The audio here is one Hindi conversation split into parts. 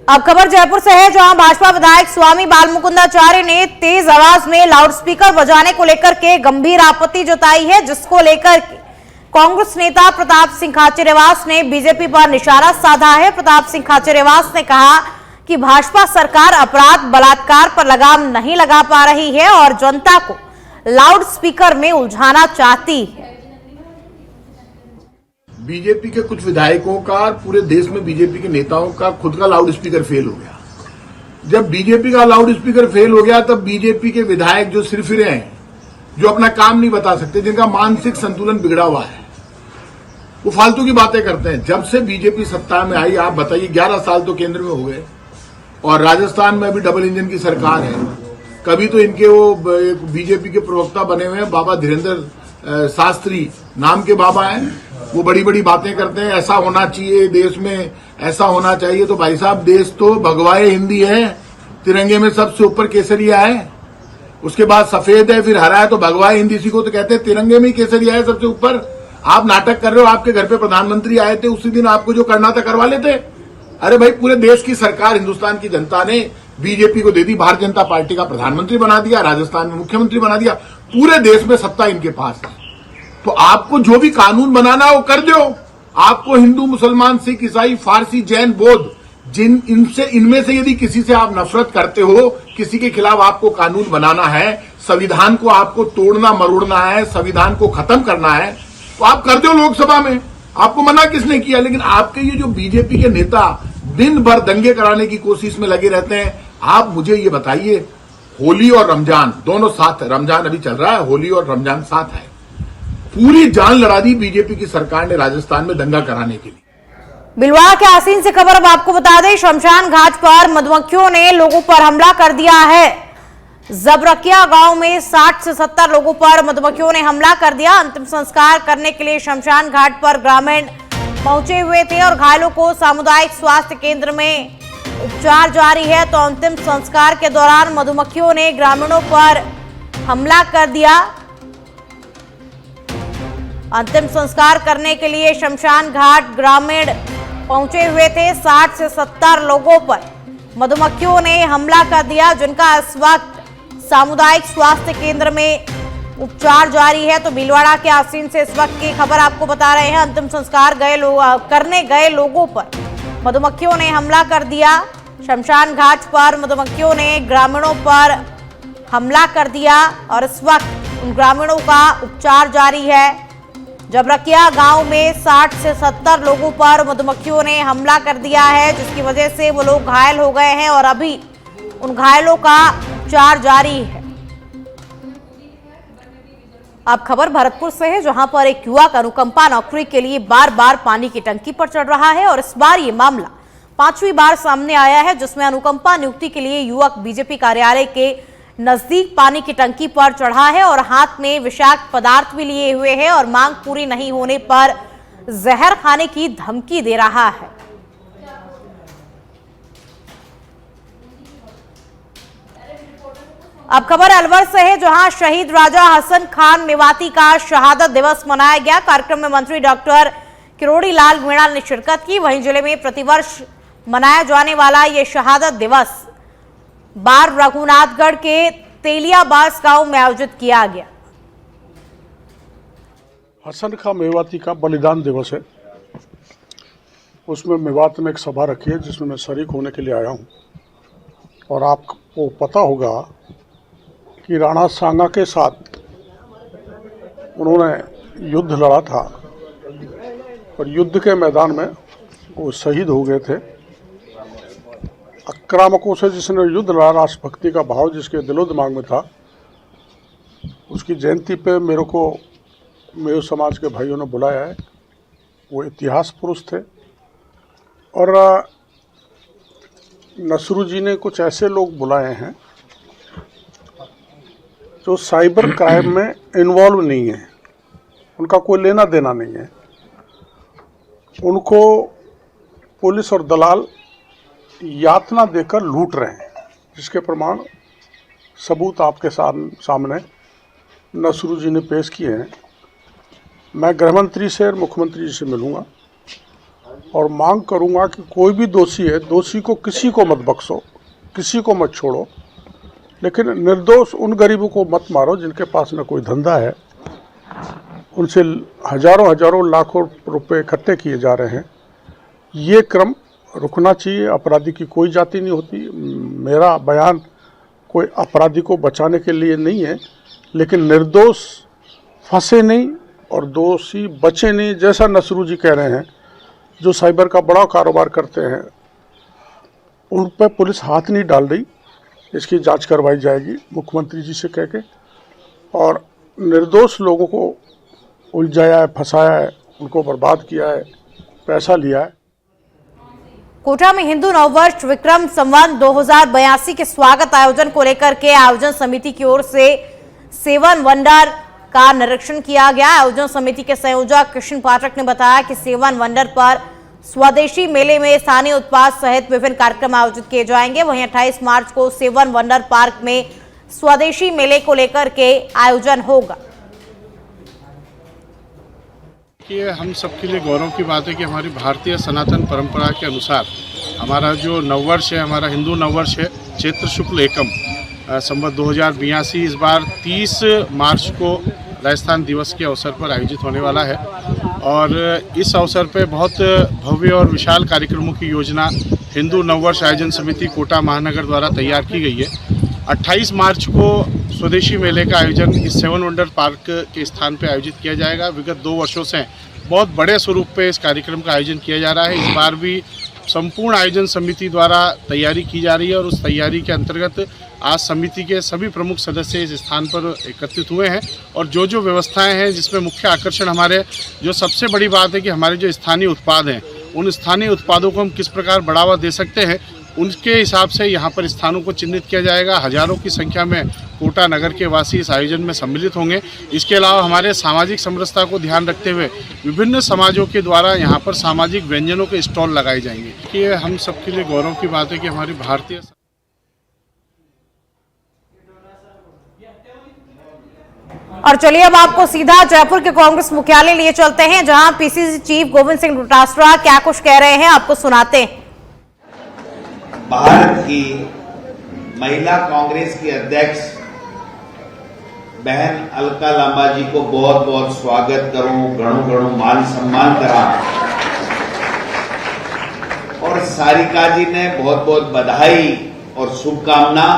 अब खबर जयपुर से है, जहां भाजपा विधायक स्वामी बालमुकुंदाचार्य ने तेज आवाज में लाउडस्पीकर बजाने को लेकर के गंभीर आपत्ति जताई है, जिसको लेकर कांग्रेस नेता प्रताप सिंह खाचरियावास ने बीजेपी पर निशाना साधा है। प्रताप सिंह खाचरियावास ने कहा कि भाजपा सरकार अपराध बलात्कार पर लगाम नहीं लगा पा रही है और जनता को लाउडस्पीकर में उलझाना चाहती है। बीजेपी के कुछ विधायकों का और पूरे देश में बीजेपी के नेताओं का खुद का लाउड स्पीकर फेल हो गया। जब बीजेपी का लाउड स्पीकर फेल हो गया तब बीजेपी के विधायक जो सिरफिरे हैं, जो अपना काम नहीं बता सकते, जिनका मानसिक संतुलन बिगड़ा हुआ है, वो फालतू की बातें करते हैं। जब से बीजेपी सत्ता में आई, आप बताइए, 11 साल तो केंद्र में हो गए और राजस्थान में अभी डबल इंजन की सरकार है। कभी तो इनके वो बीजेपी के प्रवक्ता बने हुए हैं, बाबा धीरेन्द्र शास्त्री नाम के बाबा हैं, वो बड़ी बड़ी बातें करते हैं, ऐसा होना चाहिए देश में, ऐसा होना चाहिए। तो भाई साहब, देश तो भगवाए हिंदी है, तिरंगे में सबसे ऊपर केसरिया है, उसके बाद सफेद है, फिर हरा है, तो भगवाए हिंदी इसी को तो कहते हैं। तिरंगे में ही केसरिया है सबसे ऊपर। आप नाटक कर रहे हो, आपके घर पे प्रधानमंत्री आए थे, उसी दिन आपको जो करना था करवा लेते। अरे भाई, पूरे देश की सरकार हिंदुस्तान की जनता ने बीजेपी को दे दी, भारतीय जनता पार्टी का प्रधानमंत्री बना दिया, राजस्थान में मुख्यमंत्री बना दिया, पूरे देश में सत्ता इनके पास है। तो आपको जो भी कानून बनाना हो कर दो। आपको हिंदू, मुसलमान, सिख, ईसाई, फारसी, जैन, बौद्ध, इनमें से यदि किसी से आप नफरत करते हो, किसी के खिलाफ आपको कानून बनाना है, संविधान को आपको तोड़ना मरोड़ना है, संविधान को खत्म करना है, तो आप कर दो लोकसभा में। आपको मना किसने किया? लेकिन आपके ये जो बीजेपी के नेता दिन भर दंगे कराने की कोशिश में लगे रहते हैं। आप मुझे ये बताइए, होली और रमजान दोनों साथ है, रमजान अभी चल रहा है, होली और रमजान साथ है, पूरी जान लड़ा दी बीजेपी की सरकार ने राजस्थान में दंगा कराने के लिए। भिलवाड़ा के आसीन से खबर अब आपको बता दें, शमशान घाट पर मधुमक्खियों ने लोगों पर हमला कर दिया है। जबरकिया गांव में 60 से 70 लोगों पर मधुमक्खियों ने हमला कर दिया। अंतिम संस्कार करने के लिए शमशान घाट पर ग्रामीण पहुंचे हुए थे और घायलों को सामुदायिक स्वास्थ्य केंद्र में उपचार जारी है। तो अंतिम संस्कार के दौरान मधुमक्खियों ने ग्रामीणों पर हमला कर दिया। अंतिम संस्कार करने के लिए शमशान घाट ग्रामीण पहुंचे हुए थे। 60 से 70 लोगों पर मधुमक्खियों ने हमला कर दिया, जिनका इस वक्त सामुदायिक स्वास्थ्य केंद्र में उपचार जारी है। तो भीलवाड़ा के आसीन से इस वक्त की खबर आपको बता रहे हैं। अंतिम संस्कार करने गए लोगों पर मधुमक्खियों ने हमला कर दिया। शमशान घाट पर मधुमक्खियों ने ग्रामीणों पर हमला कर दिया और इस वक्त उन ग्रामीणों का उपचार जारी है। जबरकिया गांव में 60 से 70 लोगों पर मधुमक्खियों ने हमला कर दिया है, जिसकी वजह से वो लोग घायल हो गए हैं और अभी उन घायलों का उपचार जारी है। अब खबर भरतपुर से है, जहां पर एक युवक अनुकंपा नौकरी के लिए बार बार पानी की टंकी पर चढ़ रहा है और इस बार ये मामला 5वीं बार सामने आया है, जिसमें अनुकंपा नियुक्ति के लिए युवक बीजेपी कार्यालय के नजदीक पानी की टंकी पर चढ़ा है और हाथ में विषाक्त पदार्थ भी लिए हुए है और मांग पूरी नहीं होने पर जहर खाने की धमकी दे रहा है। अब खबर अलवर से है, जहां शहीद राजा हसन खान मेवाती का शहादत दिवस मनाया गया। कार्यक्रम में मंत्री डॉक्टर किरोड़ी लाल मीणा ने शिरकत की। वहीं जिले में प्रतिवर्ष मनाया जाने वाला ये शहादत दिवस बार रघुनाथगढ़ के तेलियाबास गांव में आयोजित किया गया। हसन खां मेवाती का बलिदान दिवस है, उसमें मेवात में एक सभा रखी है जिसमें मैं शरीक होने के लिए आया हूं। और आपको पता होगा कि राणा सांगा के साथ उन्होंने युद्ध लड़ा था और युद्ध के मैदान में वो शहीद हो गए थे। आक्रामकों से जिसने युद्ध लड़ा, राष्ट्रभक्ति का भाव जिसके दिलो दिमाग में था, उसकी जयंती पे मेरे को मेरे समाज के भाइयों ने बुलाया है। वो इतिहास पुरुष थे और नसरू जी ने कुछ ऐसे लोग बुलाए हैं जो साइबर क्राइम में इन्वॉल्व नहीं है, उनका कोई लेना देना नहीं है। उनको पुलिस और दलाल यातना देकर लूट रहे हैं, जिसके प्रमाण सबूत आपके सामने नसरू जी ने पेश किए हैं। मैं गृह मंत्री से और मुख्यमंत्री जी से मिलूंगा और मांग करूंगा कि कोई भी दोषी है, दोषी को किसी को मत बख्शो, किसी को मत छोड़ो, लेकिन निर्दोष उन गरीबों को मत मारो जिनके पास न कोई धंधा है, उनसे हजारों हजारों लाखों रुपए इकट्ठे किए जा रहे हैं। ये क्रम रुकना चाहिए। अपराधी की कोई जाति नहीं होती। मेरा बयान कोई अपराधी को बचाने के लिए नहीं है, लेकिन निर्दोष फंसे नहीं और दोषी बचे नहीं। जैसा नसरू जी कह रहे हैं, जो साइबर का बड़ा कारोबार करते हैं, उन पर पुलिस हाथ नहीं डाल रही। इसकी जांच करवाई जाएगी मुख्यमंत्री जी से कह के। और निर्दोष लोगों को उलझाया है, फंसाया है, उनको बर्बाद किया है, पैसा लिया है। कोटा में हिंदू नववर्ष विक्रम संवत 2082 के स्वागत आयोजन को लेकर के आयोजन समिति की ओर से सेवन वंडर का निरीक्षण किया गया। आयोजन समिति के संयोजक कृष्ण पाठक ने बताया कि सेवन वंडर पर स्वदेशी मेले में स्थानीय उत्पाद सहित विभिन्न कार्यक्रम आयोजित किए जाएंगे। वहीं 28 मार्च को सेवन वंडर पार्क में स्वदेशी मेले को लेकर के आयोजन होगा। ये हम सबके लिए गौरव की बात है कि हमारी भारतीय सनातन परंपरा के अनुसार हमारा जो नववर्ष है, हमारा हिंदू नववर्ष है, चैत्र शुक्ल एकम संवत 2082 इस बार 30 मार्च को राजस्थान दिवस के अवसर पर आयोजित होने वाला है। और इस अवसर पर बहुत भव्य और विशाल कार्यक्रमों की योजना हिंदू नववर्ष आयोजन समिति कोटा महानगर द्वारा तैयार की गई है। 28 मार्च को स्वदेशी मेले का आयोजन इस सेवन वंडर पार्क के स्थान पर आयोजित किया जाएगा। विगत 2 वर्षों से बहुत बड़े स्वरूप पे इस कार्यक्रम का आयोजन किया जा रहा है। इस बार भी संपूर्ण आयोजन समिति द्वारा तैयारी की जा रही है और उस तैयारी के अंतर्गत आज समिति के सभी प्रमुख सदस्य इस स्थान पर एकत्रित हुए हैं। और जो जो व्यवस्थाएं हैं, जिसमें मुख्य आकर्षण हमारे जो सबसे बड़ी बात है कि हमारे जो स्थानीय उत्पाद हैं, उन स्थानीय उत्पादों को हम किस प्रकार बढ़ावा दे सकते हैं, उनके हिसाब से यहाँ पर स्थानों को चिन्हित किया जाएगा। हजारों की संख्या में कोटा नगर के वासी इस आयोजन में सम्मिलित होंगे। इसके अलावा हमारे सामाजिक समरसता को ध्यान रखते हुए विभिन्न समाजों के द्वारा यहाँ पर सामाजिक व्यंजनों के स्टॉल लगाए जाएंगे। ये हम सबके लिए गौरव की बात है कि हमारी भारतीय और चलिए अब आपको सीधा जयपुर के कांग्रेस मुख्यालय लिए चलते हैं, जहां पीसीसी चीफ गोविंद सिंह डोटासरा क्या कुछ कह रहे हैं, आपको सुनाते हैं। भारत की महिला कांग्रेस की अध्यक्ष बहन अलका लांबा जी को बहुत बहुत स्वागत करूं, घणो घणो मान सम्मान करा। और सारिका जी ने बहुत बहुत बधाई और शुभकामना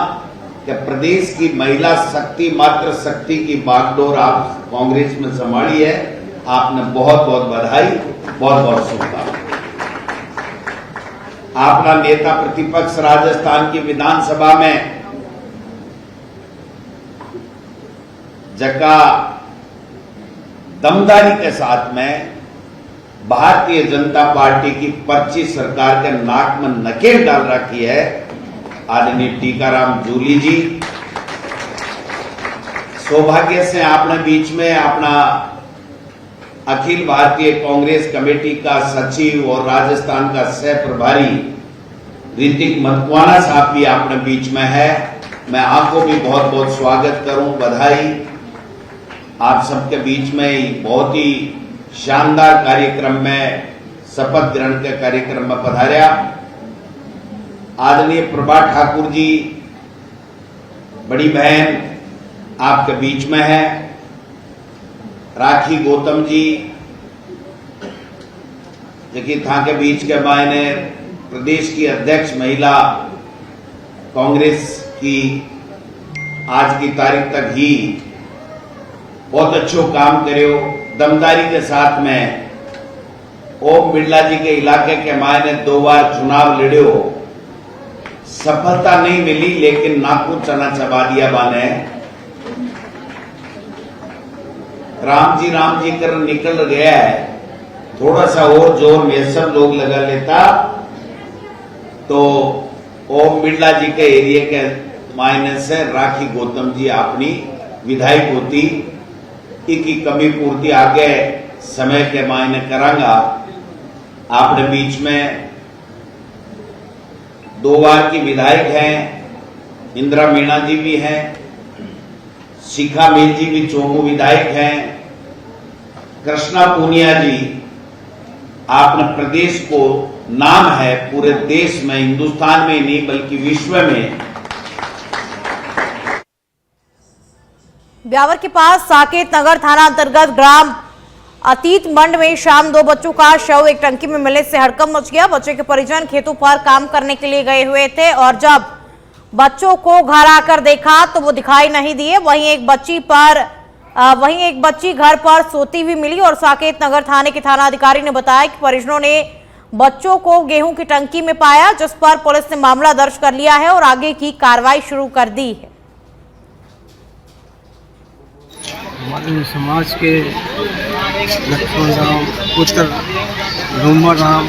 कि प्रदेश की महिला शक्ति, मात्र शक्ति की बागडोर आप कांग्रेस में संभाली है। आपने बहुत बहुत बधाई, बहुत बहुत शुभकामना। आपका नेता प्रतिपक्ष राजस्थान की विधानसभा में जका दमदारी के साथ में भारतीय जनता पार्टी की पर्ची सरकार के नाक में नकेल डाल रखी है, आदरणीय टीकाराम जूली जी। सौभाग्य से आपने बीच में अपना अखिल भारतीय कांग्रेस कमेटी का सचिव और राजस्थान का सह प्रभारी ऋतिक मतवाना साहब भी आपने बीच में है। मैं आपको भी बहुत बहुत स्वागत करूं, बधाई। आप सबके बीच में बहुत ही शानदार कार्यक्रम में शपथ ग्रहण के कार्यक्रम में पधारा। आदरणीय प्रभा ठाकुर जी, बड़ी बहन आपके बीच में है। राखी गौतम जी जबकि था के बीच के मायने प्रदेश की अध्यक्ष महिला कांग्रेस की आज की तारीख तक ही बहुत अच्छो काम करो, दमदारी के साथ में। ओम बिरला जी के इलाके के मायने 2 बार चुनाव लड़ो, सफलता नहीं मिली, लेकिन नाकू चना चबा दिया बाने। राम जी कर निकल गया है, थोड़ा सा और जोर में सब लोग लगा लेता तो ओम बिरला जी के एरिया के मायने से राखी गौतम जी अपनी विधायक होती। की कमी पूर्ति आगे समय के मायने करांगा। आपने बीच में 2 बार की विधायक हैं, इंदिरा मीणा जी भी हैं, शिखा मील जी भी चोमू विधायक हैं, कृष्णा पूनिया जी आपने प्रदेश को नाम है पूरे देश में, हिंदुस्तान में नहीं बल्कि विश्व में। ब्यावर के पास साकेत नगर थाना अंतर्गत ग्राम अतीत मंड में शाम 2 बच्चों का शव एक टंकी में मिलने से हड़कंप मच गया। बच्चे के परिजन खेतों पर काम करने के लिए गए हुए थे और जब बच्चों को घर आकर देखा तो वो दिखाई नहीं दिए। वहीं एक बच्ची घर पर सोती हुई मिली और साकेत नगर थाने के थाना अधिकारी ने बताया कि परिजनों ने बच्चों को गेहूं की टंकी में पाया, जिस पर पुलिस ने मामला दर्ज कर लिया है और आगे की कार्रवाई शुरू कर दी है। हमारे समाज के लक्ष्मण राम पुत्र रोमर राम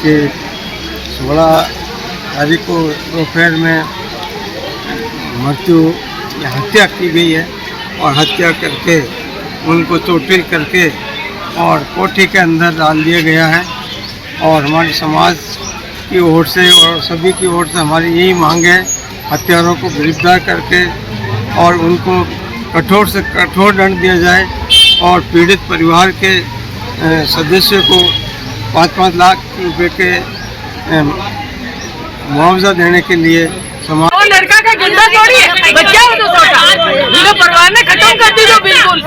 के 16 तारीख को दोपहर में हत्या की गई है और हत्या करके उनको चोटिल करके और कोठी के अंदर डाल दिया गया है। और हमारे समाज की ओर से और सभी की ओर से हमारी यही मांग है, हत्यारों को गिरफ्तार करके और उनको कठोर से कठोर दंड दिया जाए और पीड़ित परिवार के सदस्य को 5-5 लाख रुपए के मुआवजा देने के लिए समाज। वो लड़का का जिंदा थोड़ी है, बच्चा हो तो छोटा, परिवार ने खत्म कर दी जो बिल्कुल।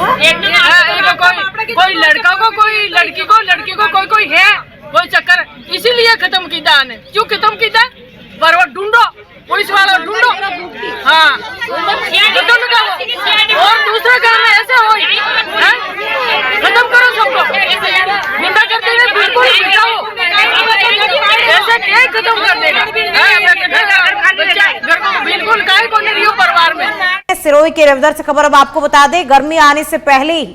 कोई लड़का को कोई लड़की को कोई है कोई चक्कर, इसीलिए खत्म किया ने। क्यों खत्म किया? बराबर ढूंढो, पुलिस वाला ढूंढो। हाँ, और दूसरा काम में ऐसे हो, खत्म करो सबको, गुंडा करते हुए बिल्कुल ऐसे क्या खत्म कर देगा घर को, बिल्कुल काय को नहीं लियो परिवार में। सिरोही के रेवदर से खबर अब आपको बता दें, गर्मी आने से पहले ही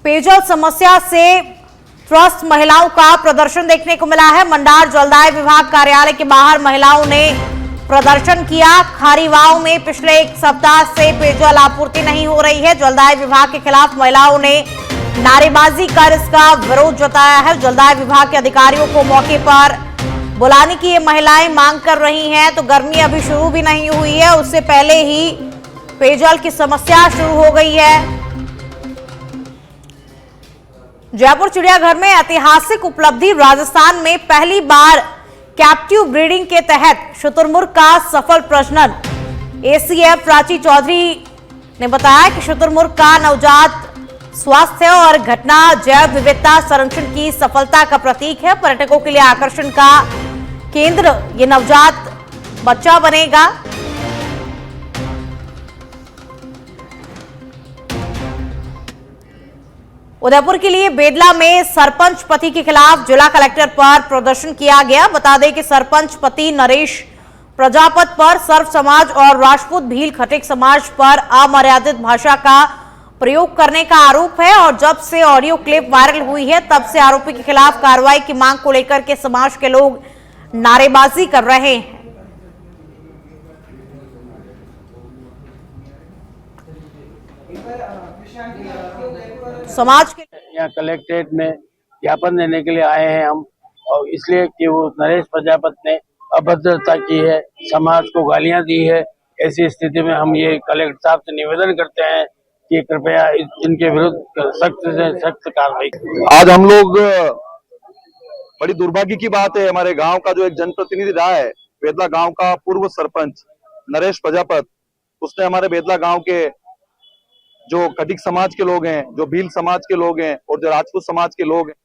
पेयजल समस्या से त्रस्त महिलाओं का प्रदर्शन देखने को मिला है। मंडार जलदाय विभाग कार्यालय के बाहर महिलाओं ने प्रदर्शन किया। खारीवाव में पिछले 1 सप्ताह से पेयजल आपूर्ति नहीं हो रही है। जलदाय विभाग के खिलाफ महिलाओं ने नारेबाजी कर इसका विरोध जताया है। जलदाय विभाग के अधिकारियों को मौके पर बुलाने की ये महिलाएं मांग कर रही हैं। तो गर्मी अभी शुरू भी नहीं हुई है, उससे पहले ही पेयजल की समस्या शुरू हो गई है। जयपुर चिड़ियाघर में ऐतिहासिक उपलब्धि, राजस्थान में पहली बार कैप्टिव ब्रीडिंग के तहत शुतुरमुर्ग का सफल प्रजनन। एसीएफ प्राची चौधरी ने बताया कि शुतुरमुर्ग का नवजात स्वास्थ्य और घटना जैव विविधता संरक्षण की सफलता का प्रतीक है। पर्यटकों के लिए आकर्षण का केंद्र ये नवजात बच्चा बनेगा। उदयपुर के लिए बेदला में सरपंच पति के खिलाफ जिला कलेक्टर पर प्रदर्शन किया गया। बता दें कि सरपंच पति नरेश प्रजापत पर सर्व समाज और राजपूत भील खटिक समाज पर अमर्यादित भाषा का प्रयोग करने का आरोप है और जब से ऑडियो क्लिप वायरल हुई है तब से आरोपी के खिलाफ कार्रवाई की मांग को लेकर के समाज के लोग नारेबाजी कर रहे हैं। समाज के यहाँ कलेक्ट्रेट में ज्ञापन देने के लिए आए हैं हम, और इसलिए कि वो नरेश प्रजापत ने अभद्रता की है, समाज को गालियां दी है। ऐसी स्थिति में हम ये कलेक्टर साहब से निवेदन करते हैं कि कृपया इनके विरुद्ध सख्त से सख्त कार्रवाई। आज हम लोग, बड़ी दुर्भाग्य की बात है, हमारे गांव का जो एक जनप्रतिनिधि रहा है, बेदला गांव का पूर्व सरपंच नरेश प्रजापत, उसने हमारे बेदला गांव के जो खटिक समाज के लोग हैं, जो भील समाज के लोग हैं और जो राजपूत समाज के लोग हैं,